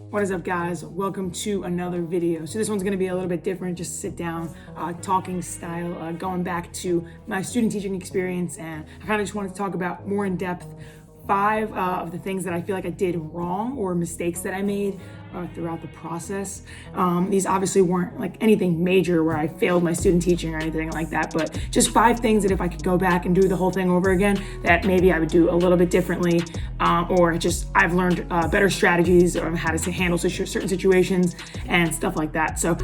What is up, guys? Welcome to another video. So this one's going to be a little bit different, just sit down, talking style, going back to my student teaching experience, and I kind of just wanted to talk about more in depth 5 of the things that I feel like I did wrong or mistakes that I made throughout the process. These obviously weren't like anything major where I failed my student teaching or anything like that, but just 5 things that if I could go back and do the whole thing over again, that maybe I would do a little bit differently, or just I've learned better strategies on how to handle certain situations and stuff like that. So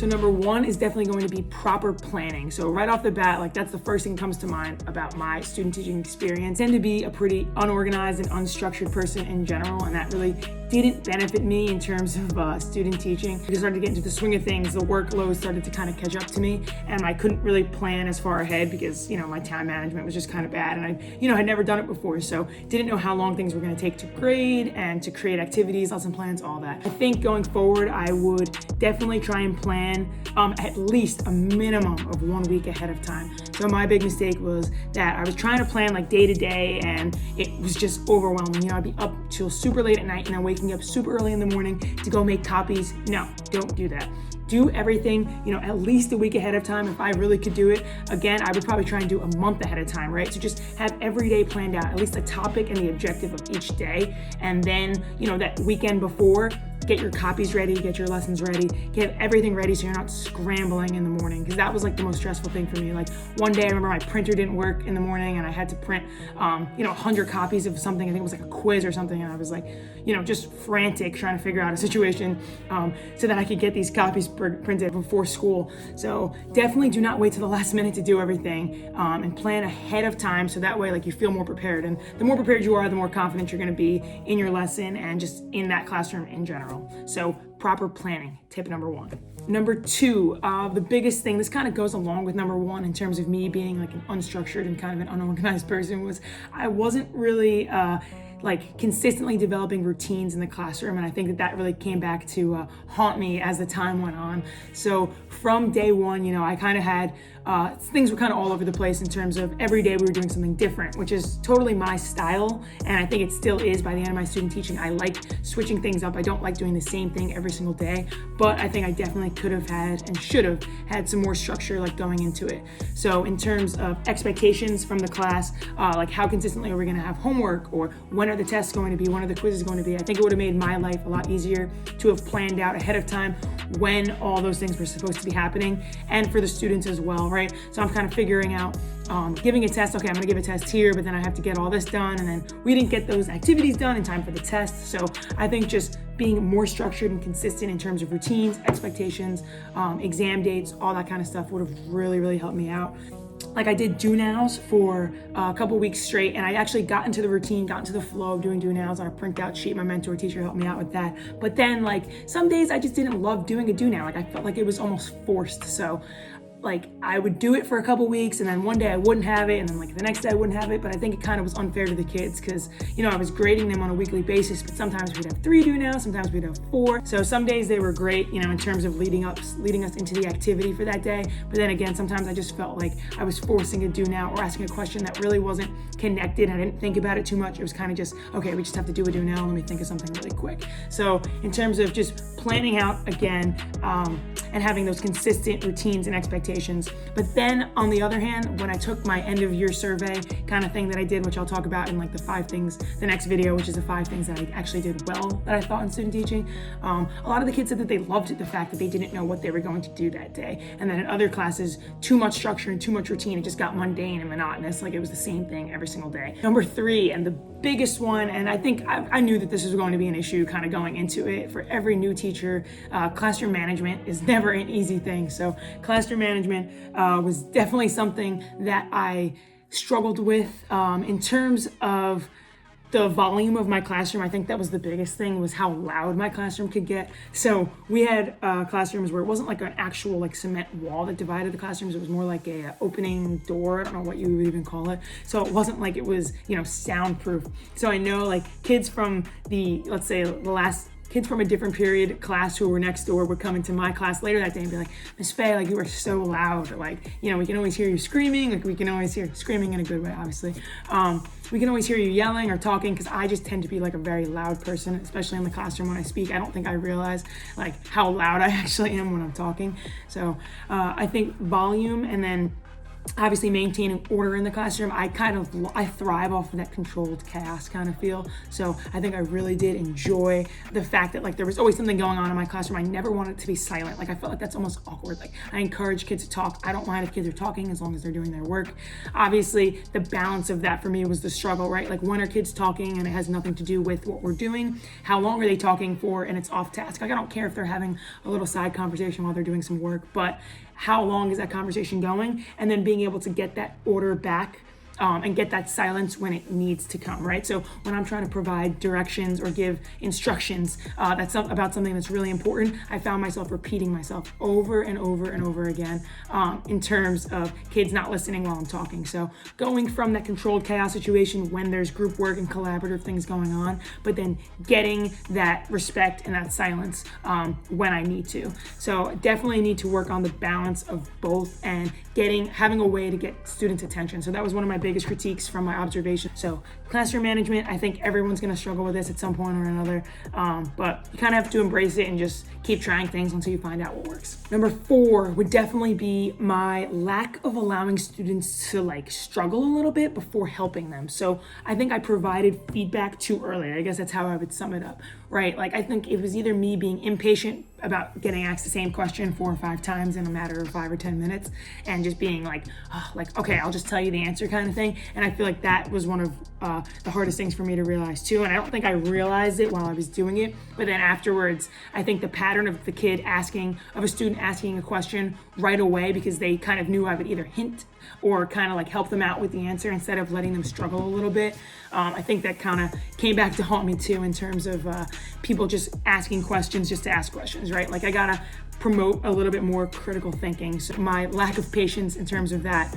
number 1 is definitely going to be proper planning. So right off the bat, like that's the first thing that comes to mind about my student teaching experience. I tend to be a pretty unorganized and unstructured person in general, and that really didn't benefit me in terms of student teaching. I started to get into the swing of things. The workload started to kind of catch up to me, and I couldn't really plan as far ahead because, my time management was just kind of bad, and I, had never done it before, so didn't know how long things were going to take to grade and to create activities, lesson plans, all that. I think going forward, I would definitely try and plan at least a minimum of 1 week ahead of time. So my big mistake was that I was trying to plan like day to day, and it was just overwhelming. I'd be up till super late at night and then waking up super early in the morning to go make copies. No, don't do that. Do everything, at least a week ahead of time. If I really could do it, again, I would probably try and do a month ahead of time, right? So just have every day planned out, at least the topic and the objective of each day. And then, that weekend before, get your copies ready, get your lessons ready, get everything ready so you're not scrambling in the morning, because that was like the most stressful thing for me. Like one day I remember my printer didn't work in the morning and I had to print 100 copies of something. I think it was like a quiz or something, and I was like, just frantic trying to figure out a situation so that I could get these copies printed before school. So definitely do not wait till the last minute to do everything, and plan ahead of time so that way like you feel more prepared. And the more prepared you are, the more confident you're going to be in your lesson and just in that classroom in general. So proper planning, tip number 1. Number 2, the biggest thing, this kind of goes along with number 1 in terms of me being like an unstructured and kind of an unorganized person, was I wasn't really consistently developing routines in the classroom, and I think that really came back to haunt me as the time went on. So from day 1, I kind of had things were kind of all over the place in terms of every day we were doing something different, which is totally my style, and I think it still is by the end of my student teaching. I like switching things up. I don't like doing the same thing every single day, but I think I definitely could have had and should have had some more structure like going into it. So in terms of expectations from the class, like how consistently are we going to have homework, or when are the tests going to be, when are the quizzes going to be, I think it would have made my life a lot easier to have planned out ahead of time when all those things were supposed to be happening, and for the students as well, right? So I'm kind of figuring out, giving a test, okay, I'm gonna give a test here, but then I have to get all this done, and then we didn't get those activities done in time for the test. So I think just being more structured and consistent in terms of routines, expectations, exam dates, all that kind of stuff would have really, really helped me out. Like I did do nows for a couple weeks straight, and I actually got into the routine, got into the flow of doing do nows on a printout sheet. My mentor teacher helped me out with that. But then like some days I just didn't love doing a do now. Like I felt like it was almost forced. So like I would do it for a couple weeks, and then one day I wouldn't have it, and then like the next day I wouldn't have it. But I think it kind of was unfair to the kids because I was grading them on a weekly basis, but sometimes we'd have 3 do now, sometimes we'd have 4. So some days they were great, in terms of leading us into the activity for that day. But then again, sometimes I just felt like I was forcing a do now or asking a question that really wasn't connected. I didn't think about it too much. It was kind of just, okay, we just have to do a do now. Let me think of something really quick. So in terms of just planning out again, and having those consistent routines and expectations. But then on the other hand, when I took my end of year survey kind of thing that I did, which I'll talk about in like the 5 things, the next video, which is the 5 things that I actually did well that I thought in student teaching. A lot of the kids said that they loved the fact that they didn't know what they were going to do that day. And then in other classes, too much structure and too much routine, it just got mundane and monotonous. Like it was the same thing every single day. Number 3, and the biggest one, and I think I knew that this was going to be an issue kind of going into it for every new teacher, classroom management is never an easy thing. So classroom management was definitely something that I struggled with in terms of the volume of my classroom. I think that was the biggest thing, was how loud my classroom could get. So we had classrooms where it wasn't like an actual like cement wall that divided the classrooms. It was more like a opening door. I don't know what you would even call it. So it wasn't like it was, soundproof. So I know like kids from the, let's say the last kids from a different period class who were next door would come into my class later that day and be like, Miss Faye, like you are so loud. Like, you know, we can always hear you screaming. Like we can always hear screaming in a good way, obviously. We can always hear you yelling or talking because I just tend to be like a very loud person, especially in the classroom when I speak. I don't think I realize like how loud I actually am when I'm talking. So I think volume and then obviously maintaining order in the classroom. I thrive off of that controlled chaos kind of feel. So I think I really did enjoy the fact that like there was always something going on in my classroom. I never wanted it to be silent. Like I felt like that's almost awkward. Like I encourage kids to talk. I don't mind if kids are talking as long as they're doing their work. Obviously the balance of that for me was the struggle, right? Like when are kids talking and it has nothing to do with what we're doing? How long are they talking for and it's off task? Like I don't care if they're having a little side conversation while they're doing some work, but how long is that conversation going? And then being able to get that order back and get that silence when it needs to come, right? So when I'm trying to provide directions or give instructions about something that's really important, I found myself repeating myself over and over and over again in terms of kids not listening while I'm talking. So going from that controlled chaos situation when there's group work and collaborative things going on, but then getting that respect and that silence when I need to. So definitely need to work on the balance of both and having a way to get students' attention. So that was one of my biggest critiques from my observation. So classroom management, I think everyone's gonna struggle with this at some point or another, but you kind of have to embrace it and just keep trying things until you find out what works. Number 4 would definitely be my lack of allowing students to like struggle a little bit before helping them. So I think I provided feedback too early. I guess that's how I would sum it up, right? Like I think it was either me being impatient about getting asked the same question 4 or 5 times in a matter of 5 or 10 minutes and just being like, okay, I'll just tell you the answer kind of thing. And I feel like that was one of the hardest things for me to realize too. And I don't think I realized it while I was doing it, but then afterwards, I think the pattern of a student asking a question right away because they kind of knew I would either hint or kind of like help them out with the answer instead of letting them struggle a little bit. I think that kind of came back to haunt me too in terms of people just asking questions just to ask questions, right? Like I gotta promote a little bit more critical thinking. So my lack of patience in terms of that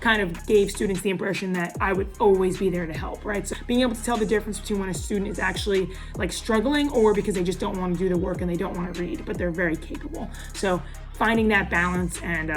kind of gave students the impression that I would always be there to help, right? So being able to tell the difference between when a student is actually like struggling or because they just don't want to do the work and they don't want to read, but they're very capable. So finding that balance and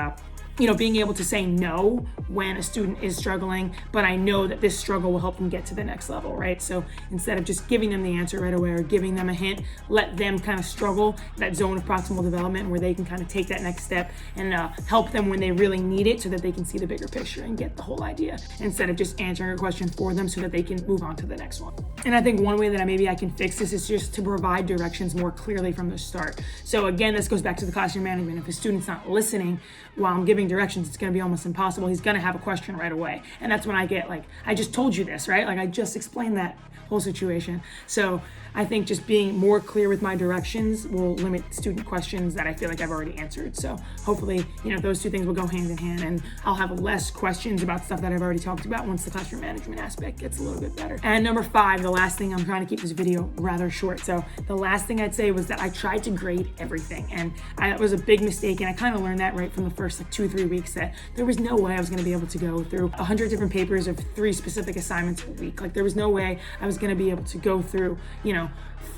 being able to say no when a student is struggling, but I know that this struggle will help them get to the next level, right? So instead of just giving them the answer right away or giving them a hint, let them kind of struggle that zone of proximal development where they can kind of take that next step and help them when they really need it so that they can see the bigger picture and get the whole idea instead of just answering a question for them so that they can move on to the next one. And I think one way that I can fix this is just to provide directions more clearly from the start. So again, this goes back to the classroom management. If a student's not listening while I'm giving directions, it's going to be almost impossible. He's going to have a question right away. And that's when I get like, I just told you this, right? Like I just explained that whole situation. So I think just being more clear with my directions will limit student questions that I feel like I've already answered. So hopefully, those two things will go hand in hand and I'll have less questions about stuff that I've already talked about once the classroom management aspect gets a little bit better. And number 5, the last thing, I'm trying to keep this video rather short. So the last thing I'd say was that I tried to grade everything. And it was a big mistake. And I kind of learned that right from the first 2-3 weeks that there was no way I was going to be able to go through 100 different papers of 3 specific assignments a week. Like there was no way I was going to be able to go through,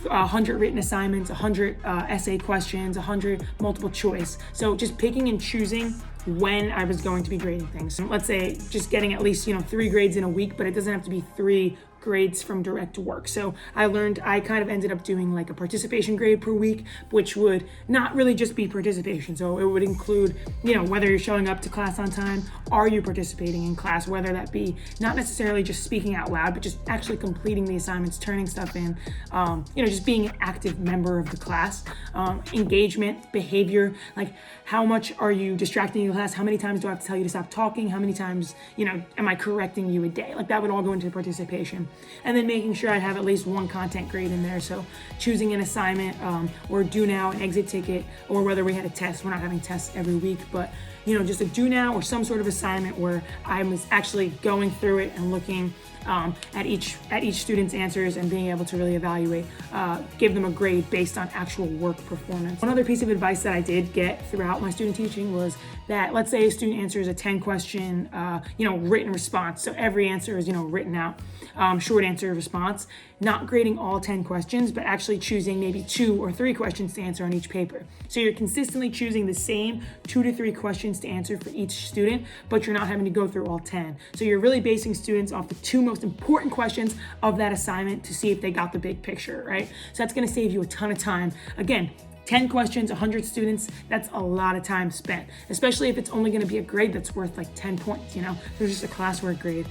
100 written assignments, 100 essay questions, 100 multiple choice. So just picking and choosing when I was going to be grading things. So let's say just getting at least, 3 grades in a week, but it doesn't have to be 3 grades from direct work. So I kind of ended up doing like a participation grade per week, which would not really just be participation. So it would include, whether you're showing up to class on time, are you participating in class, whether that be not necessarily just speaking out loud, but just actually completing the assignments, turning stuff in, just being an active member of the class, engagement, behavior, like how much are you distracting your class? How many times do I have to tell you to stop talking? How many times, am I correcting you a day? Like that would all go into participation. And then making sure I have at least 1 content grade in there. So choosing an assignment or do now, an exit ticket, or whether we had a test. We're not having tests every week, but just a do now or some sort of assignment where I was actually going through it and looking at each student's answers and being able to really evaluate, give them a grade based on actual work performance. One other piece of advice that I did get throughout my student teaching was that, let's say a student answers a 10 question, written response. So every answer is, written out, short answer response, not grading all 10 questions, but actually choosing maybe 2 or 3 questions to answer on each paper. So you're consistently choosing the same 2 to 3 questions to answer for each student, but you're not having to go through all 10. So you're really basing students off the 2 most important questions of that assignment to see if they got the big picture, right? So that's gonna save you a ton of time. Again, 10 questions, 100 students, that's a lot of time spent, especially if it's only gonna be a grade that's worth like 10 points, There's just a classwork grade.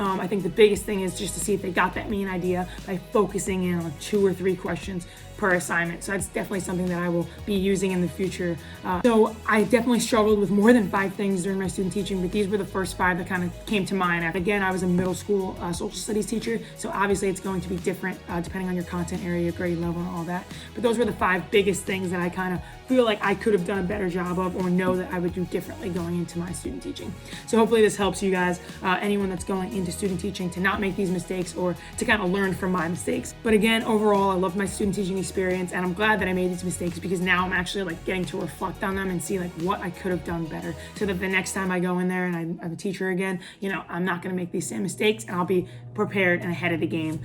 I think the biggest thing is just to see if they got that main idea by focusing in on 2 or 3 questions per assignment. So that's definitely something that I will be using in the future. So I definitely struggled with more than 5 things during my student teaching, but these were the first 5 that kind of came to mind. Again, I was a middle school social studies teacher, so obviously it's going to be different depending on your content area, your grade level, and all that. But those were the 5 biggest things that I kind of feel like I could have done a better job of, or know that I would do differently going into my student teaching. So hopefully this helps you guys, anyone that's going into student teaching, to not make these mistakes or to kind of learn from my mistakes. But again, overall, I love my student teaching experience, and I'm glad that I made these mistakes because now I'm actually like getting to reflect on them and see like what I could have done better, so that the next time I go in there and I'm a teacher again, I'm not going to make these same mistakes, and I'll be prepared and ahead of the game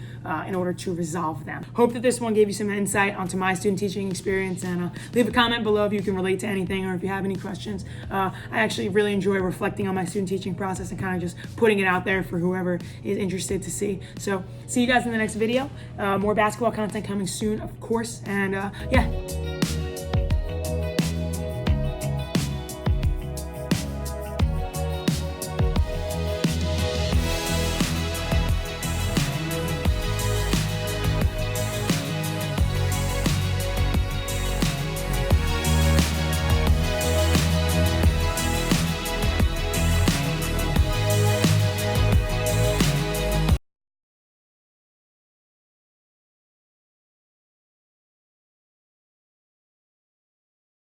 in order to resolve them. Hope that this one gave you some insight onto my student teaching experience, and leave a comment below if you can relate to anything or if you have any questions. I actually really enjoy reflecting on my student teaching process and kind of just putting it out there for whoever is interested to see. So see you guys in the next video. More basketball content coming soon, of course, and yeah.